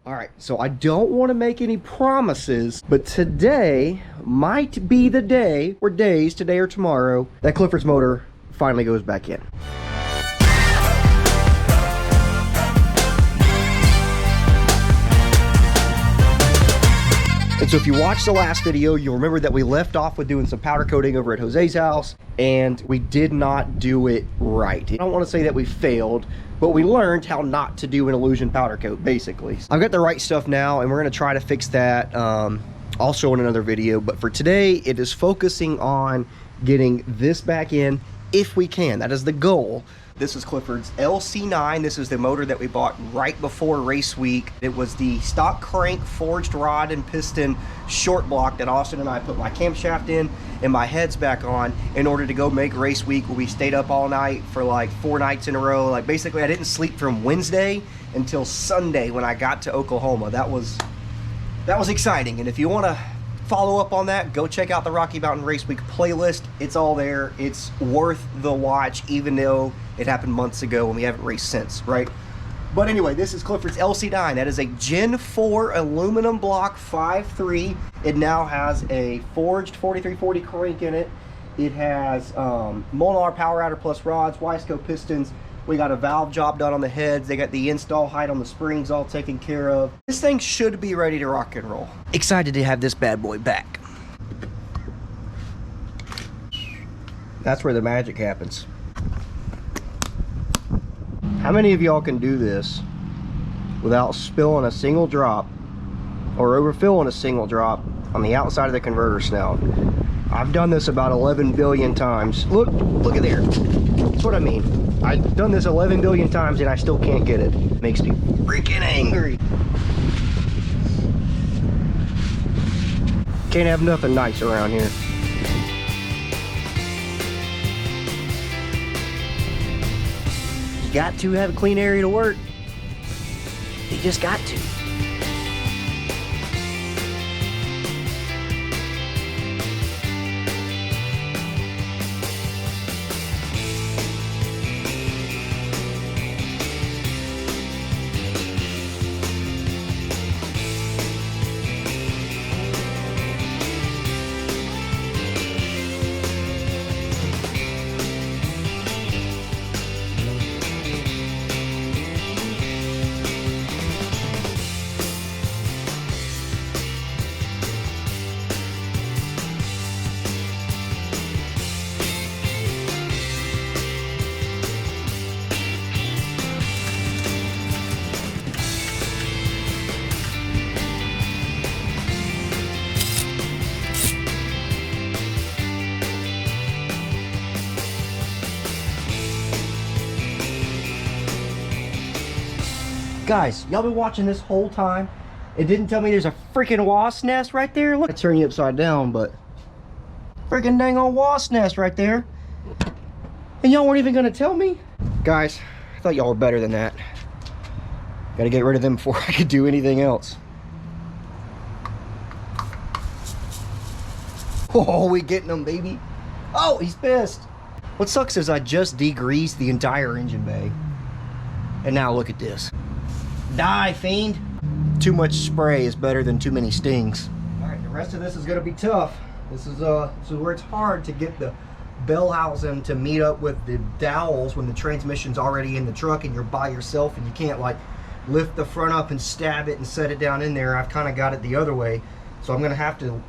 All right, so I don't want to make any promises, but today might be the day, or days, today or tomorrow, that Clifford's motor finally goes back in. And so if you watched the last video, you'll remember that we left off with doing some powder coating over at Jose's house, and we did not do it right. I don't want to say that we failed, but we learned how not to do an illusion powder coat, basically. I've got the right stuff now, and we're going to try to fix that also in another video. But for today, it is focusing on getting this back in if we can. That is the goal. This is Clifford's LC9. This is the motor that we bought right before race week. It was the stock crank forged rod and piston short block that Austin and I put my camshaft in and my heads back on in order to go make race week. We stayed up all night for like 4 nights in a row. Like basically I didn't sleep from Wednesday until Sunday when I got to Oklahoma. That was exciting. And if you want to follow up on that, go check out the Rocky Mountain Race Week playlist. It's all there. It's worth the watch, even though it happened months ago and we haven't raced since, right? But anyway, this is Clifford's LC9. That is a Gen 4 aluminum block 5.3. It now has a forged 4340 crank in it. It has Molnar power adder plus rods, Wiseco pistons. We got a valve job done on the heads. They got the install height on the springs all taken care of. This thing should be ready to rock and roll. Excited to have this bad boy back. That's where the magic happens. How many of y'all can do this without spilling a single drop or overfilling a single drop on the outside of the converter snout? I've done this about 11 billion times. Look at there. That's what I mean. I've done this 11 billion times and I still can't get it. Makes me freaking angry. Can't have nothing nice around here. You got to have a clean area to work. You just got to. Guys, y'all been watching this whole time? It didn't tell me there's a freaking wasp nest right there. Look, I turn you upside down, but freaking dang old wasp nest right there. And y'all weren't even gonna tell me? Guys, I thought y'all were better than that. Gotta get rid of them before I could do anything else. Oh, we getting them, baby. Oh, he's pissed. What sucks is I just degreased the entire engine bay. And now look at this. Die, fiend. Too much spray is better than too many stings. All right, the rest of this is gonna be tough. This is where it's hard to get the bell housing to meet up with the dowels when the transmission's already in the truck and you're by yourself and you can't like lift the front up and stab it and set it down in there. I've kind of got it the other way, so I'm gonna have to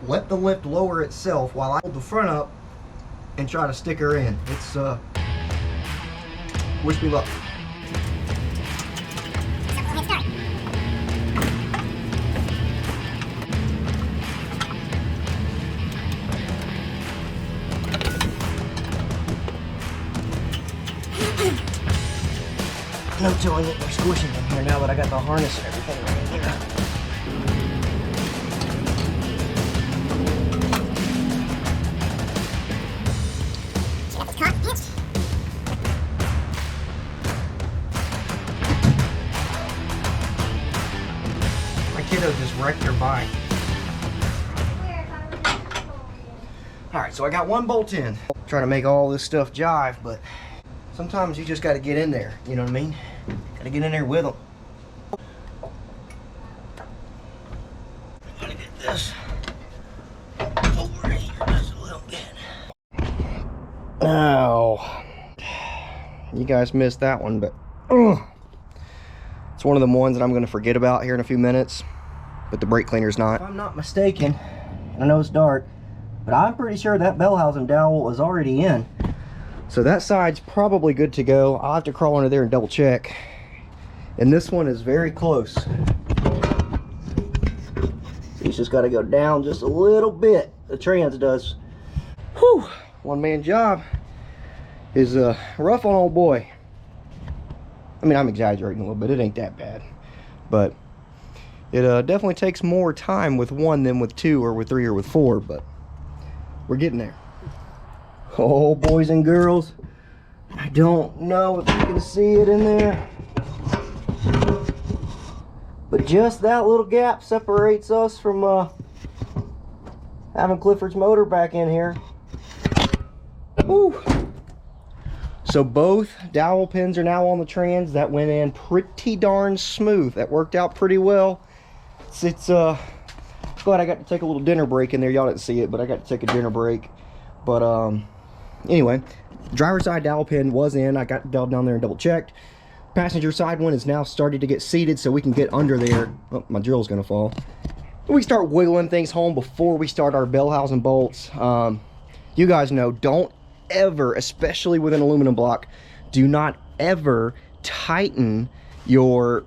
let the lift lower itself while I hold the front up and try to stick her in. It's wish me luck. No telling it, they're squishing in here now that I got the harness and everything right in here. My kiddo just wrecked their bike. Alright, so I got one bolt in. Trying to make all this stuff jive, but sometimes you just got to get in there, you know what I mean? Got to get in there with them. You guys missed that one, but it's one of the ones that I'm going to forget about here in a few minutes, but the brake cleaner's not. If I'm not mistaken, I know it's dark, but I'm pretty sure that bell housing dowel is already in. So that side's probably good to go. I'll have to crawl under there and double check. And this one is very close. He's just got to go down just a little bit. The trans does. Whew, one-man job is rough on old boy. I mean, I'm exaggerating a little bit. It ain't that bad, but it definitely takes more time with one than with two or with three or with four, but we're getting there. Oh, boys and girls, I don't know if you can see it in there, but just that little gap separates us from having Clifford's motor back in here. Woo. So both dowel pins are now on the trans. That went in pretty darn smooth. That worked out pretty well. It's glad I got to take a little dinner break in there. Y'all didn't see it, but I got to take a dinner break. But anyway, driver's side dowel pin was in. I got down there and double checked. Passenger side one is now starting to get seated so we can get under there. Oh, my drill's gonna fall. We start wiggling things home before we start our bell housing bolts. You guys know, don't ever, especially with an aluminum block, do not ever tighten your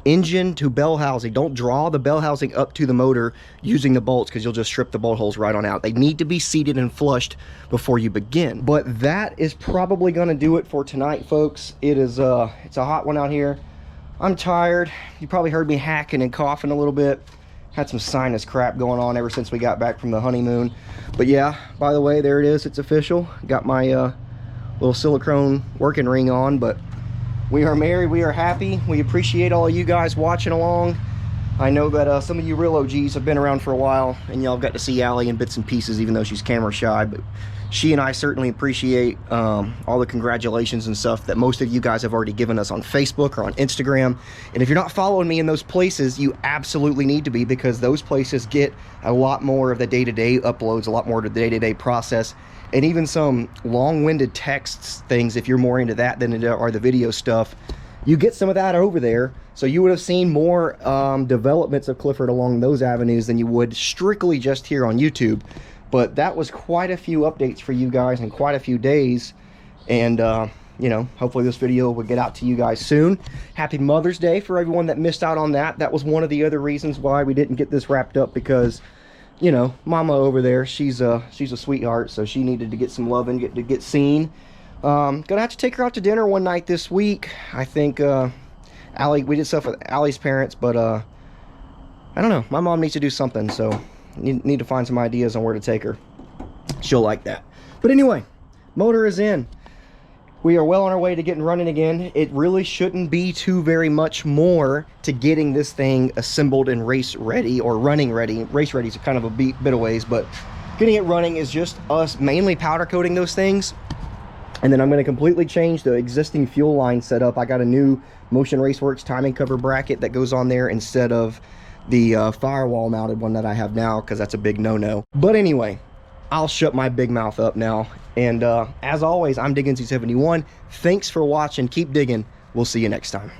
engine to bell housing. Don't draw the bell housing up to the motor using the bolts, because you'll just strip the bolt holes right on out. They need to be seated and flushed before you begin. But that is probably going to do it for tonight, folks. It is it's a hot one out here. I'm tired. You probably heard me hacking and coughing a little bit. Had some sinus crap going on ever since we got back from the honeymoon. But yeah, by the way, there it is. It's official. Got my little silicone working ring on, but we are married. We are happy. We appreciate all of you guys watching along. I know that some of you real OGs have been around for a while, and y'all got to see Allie in bits and pieces, even though she's camera shy. But she and I certainly appreciate all the congratulations and stuff that most of you guys have already given us on Facebook or on Instagram. And if you're not following me in those places, you absolutely need to be, because those places get a lot more of the day-to-day uploads, a lot more of the day-to-day process, and even some long-winded texts things. If you're more into that than are the video stuff, you get some of that over there. So you would have seen more developments of Clifford along those avenues than you would strictly just here on YouTube. But that was quite a few updates for you guys in quite a few days. And, you know, hopefully this video will get out to you guys soon. Happy Mother's Day for everyone that missed out on that. That was one of the other reasons why we didn't get this wrapped up, because, you know, Mama over there, she's a sweetheart, so she needed to get some love and get seen. Gonna have to take her out to dinner one night this week. I think Allie, we did stuff with Allie's parents, but I don't know. My mom needs to do something, so need to find some ideas on where to take her. She'll like that. But anyway, motor is in. We are well on our way to getting running again. It really shouldn't be too very much more to getting this thing assembled and race ready, or running ready. Race ready is kind of a bit of ways, but getting it running is just us mainly powder coating those things. And then I'm going to completely change the existing fuel line setup. I got a new Motion Raceworks timing cover bracket that goes on there instead of the firewall mounted one that I have now, because that's a big no-no. But anyway, I'll shut my big mouth up now. And as always, I'm digging Z71. Thanks for watching. Keep digging. We'll see you next time.